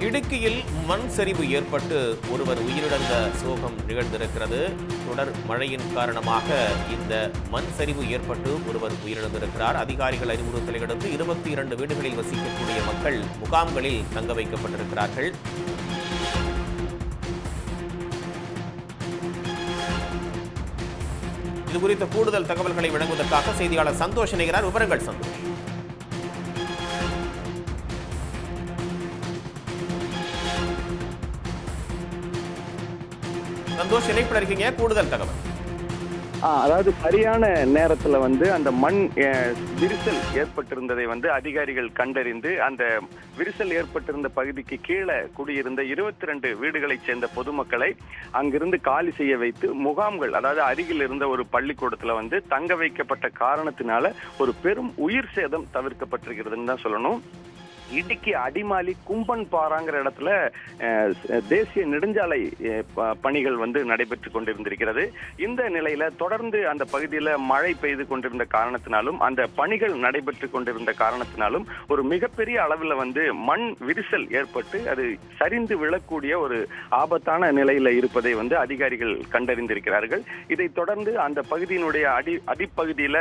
இடுக்கியில் மண் சரிவு ஏற்பட்டு ஒருவர் உயிரிழந்த சோகம் நிகழ்ந்திருக்கிறது. தொடர் மழையின் காரணமாக இந்த மண் சரிவு ஏற்பட்டு ஒருவர் உயிரிழந்திருக்கிறார். அதிகாரிகள் அறிவுறுத்தலை அடுத்து 22 வீடுகளில் வசிக்கக்கூடிய மக்கள் முகாம்களில் தங்க வைக்கப்பட்டிருக்கிறார்கள். இது குறித்த கூடுதல் தகவல்களை வழங்குவதற்காக செய்தியாளர் சந்தோஷ் இணைகிறார். விவரங்கள் சந்தோஷ். சந்தோஷ் இணைப்பில் இருக்கீங்க, கூடுதல் தகவல். அதாவது சரியான நேரத்துல அந்த மண் விரிசல் ஏற்பட்டிருந்ததை அதிகாரிகள் கண்டறிந்து அந்த விரிசல் ஏற்பட்டிருந்த பகுதிக்கு கீழே குடியிருந்த 22 வீடுகளைச் சேர்ந்த பொதுமக்களை அங்கிருந்து காலி செய்ய வைத்து முகாம்கள், அதாவது அருகில் இருந்த ஒரு பள்ளிக்கூடத்துல தங்க வைக்கப்பட்ட காரணத்தினால ஒரு பெரும் உயிர் சேதம் தவிர்க்கப்பட்டிருக்கிறதுன்னு தான் சொல்லணும். இடுக்கி அடிமாலி கும்பன் பாறாங்கிற இடத்துல தேசிய நெடுஞ்சாலை பணிகள் நடைபெற்று கொண்டிருந்திருக்கிறது. இந்த நிலையில தொடர்ந்து அந்த பகுதியில் மழை பெய்து கொண்டிருந்த காரணத்தினாலும் அந்த பணிகள் நடைபெற்று கொண்டிருந்த காரணத்தினாலும் ஒரு மிகப்பெரிய அளவில் மண் விரிசல் ஏற்பட்டு அது சரிந்து விழக்கூடிய ஒரு ஆபத்தான நிலையில இருப்பதை அதிகாரிகள் கண்டறிந்திருக்கிறார்கள். இதைத் தொடர்ந்து அந்த பகுதியினுடைய அடிப்பகுதியில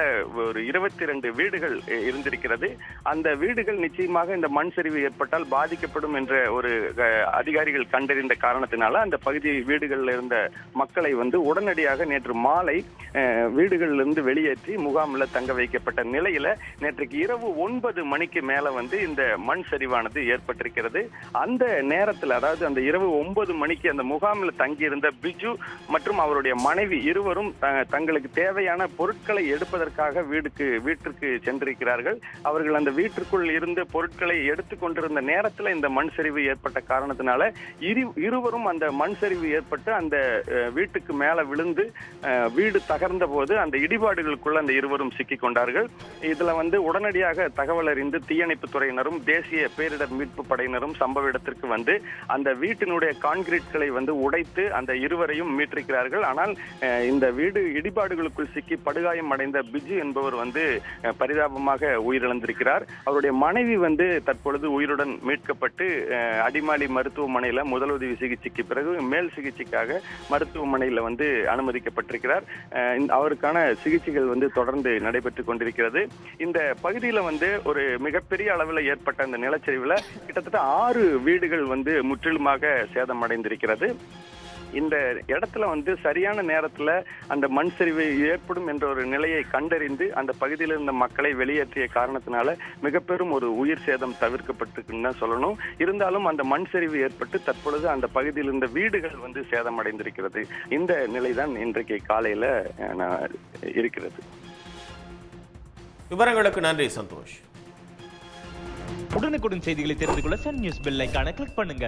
ஒரு 22 வீடுகள் இருந்திருக்கிறது. அந்த வீடுகள் நிச்சயமாக இந்த மண் சரிவு ஏற்பட்டால் பாதிக்கப்படும் என்ற ஒரு அதிகாரிகள் கண்டறிந்த காரணத்தினால அந்த பகுதி வீடுகளில் இருந்த மக்களை உடனடியாக நேற்று மாலை வீடுகளிலிருந்து வெளியேற்றி முகாமில் தங்க வைக்கப்பட்ட நிலையில நேற்றுக்கு இரவு 9 மணிக்கு மேல இந்த மண் சரிவானது ஏற்பட்டிருக்கிறது. அந்த நேரத்தில், அதாவது அந்த இரவு 9 மணிக்கு அந்த முகாமில் தங்கியிருந்த பிஜு மற்றும் அவருடைய மனைவி இருவரும் தங்களுக்கு தேவையான பொருட்களை எடுப்பதற்காக வீட்டிற்கு சென்றிருக்கிறார்கள். அவர்கள் அந்த வீட்டிற்குள் இருந்த பொருட்களை எடுத்துக்கொண்டிருந்த நேரத்தில் இந்த மண் சரிவு ஏற்பட்ட காரணத்தினால இருவரும் அந்த மண் சரிவு ஏற்பட்டு அந்த வீட்டுக்கு மேல விழுந்து வீடு தகர்ந்த போது அந்த இடிபாடுகளுக்குள்ள அந்த இருவரும் சிக்கிக் கொண்டார்கள். இதுல உடனடியாக தகவல் அறிந்து தீயணைப்பு துறையினரும் தேசிய பேரிடர் மீட்பு படையினரும் சம்பவ இடத்திற்கு அந்த வீட்டினுடைய கான்கிரீட்களை உடைத்து அந்த இருவரையும் மீட்டிருக்கிறார்கள். ஆனால் இந்த வீடு இடிபாடுகளுக்குள் சிக்கி படுகாயம் அடைந்த பிஜு என்பவர் பரிதாபமாக உயிரிழந்திருக்கிறார். அவருடைய மனைவி தற்பொழுது உயிருடன் மீட்கப்பட்டு அடிமாலி மருத்துவமனையில முதலுதவி சிகிச்சைக்கு பிறகு மேல் சிகிச்சைக்காக மருத்துவமனையில அனுமதிக்கப்பட்டிருக்கிறார். அவருக்கான சிகிச்சைகள் தொடர்ந்து நடைபெற்றுக் கொண்டிருக்கிறது. இந்த பகுதியில ஒரு மிகப்பெரிய அளவில் ஏற்பட்ட அந்த நிலச்சரிவுல கிட்டத்தட்ட 6 வீடுகள் முற்றிலுமாக சேதமடைந்திருக்கிறது. இந்த இடத்துல சரியான நேரத்துல அந்த மண் சரிவு ஏற்படும் என்ற ஒரு நிலையை கண்டறிந்து அந்த பகுதியில் இருந்த மக்களை வெளியேற்றிய காரணத்தினால மிக பெரும் ஒரு உயிர் சேதம் தவிர்க்கப்பட்டிருக்குன்னு சொல்லணும். இருந்தாலும் அந்த மண் சரிவு ஏற்பட்டு தற்பொழுது அந்த பகுதியில் இருந்த வீடுகள் சேதமடைந்திருக்கிறது. இந்த நிலைதான் இன்றைக்கு காலையில இருக்கிறது. விவரங்களுக்கு நன்றி சந்தோஷ். உடனுக்குடன் செய்திகளை தெரிந்து கொள்ள சன் நியூஸ் பெல் ஐகானை கிளிக் பண்ணுங்க.